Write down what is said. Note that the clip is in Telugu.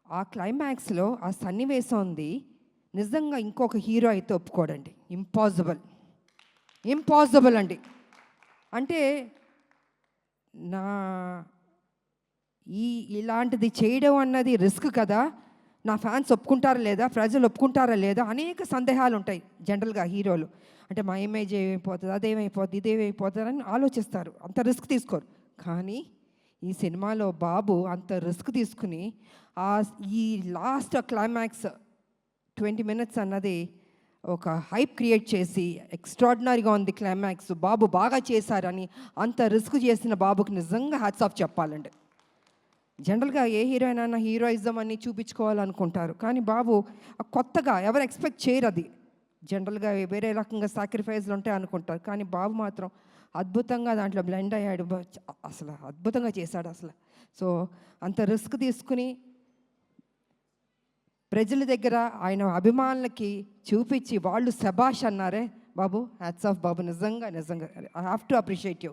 ఆ క్లైమాక్స్లో ఆ సన్నివేశం ఉంది, నిజంగా ఇంకొక హీరో అయితే ఒప్పుకోడండి. ఇంపాసిబుల్ అండి. అంటే నా ఇలాంటిది చేయడం అన్నది రిస్క్ కదా, నా ఫ్యాన్స్ ఒప్పుకుంటారా లేదా, ప్రజలు ఒప్పుకుంటారా లేదా, అనేక సందేహాలు ఉంటాయి జనరల్గా హీరోలు. అంటే మా ఇమేజ్ ఏమైపోతుంది, అదేమైపోతుంది, ఇదేమైపోతుంది అని ఆలోచిస్తారు, అంత రిస్క్ తీసుకోరు. కానీ ఈ సినిమాలో బాబు అంత రిస్క్ తీసుకుని ఆ ఈ లాస్ట్ క్లైమాక్స్ 20 మినిట్స్ అన్నది ఒక హైప్ క్రియేట్ చేసి ఎక్స్ట్రాడినరీగా ఉంది క్లైమాక్స్, బాబు బాగా చేశారని అంత రిస్క్ చేసిన బాబుకి నిజంగా హ్యాట్స్ ఆఫ్ చెప్పాలండి. జనరల్గా ఏ హీరోయిన్ అయినా హీరోయిజం అని చూపించుకోవాలనుకుంటారు, కానీ బాబు కొత్తగా ఎవరు ఎక్స్పెక్ట్ చేయరు. అది జనరల్గా వేరే రకంగా సాక్రిఫైస్లు ఉంటాయి అనుకుంటారు, కానీ బాబు మాత్రం అద్భుతంగా దాంట్లో బ్లెండ్ అయ్యాడు. అసలు అద్భుతంగా చేశాడు అసలు. సో అంత రిస్క్ తీసుకుని ప్రజల దగ్గర ఆయన అభిమానులకి చూపించి వాళ్ళు శబాష్ అన్నారే బాబు, హ్యాట్స్ ఆఫ్ బాబు. నిజంగా నిజంగా I have to appreciate you.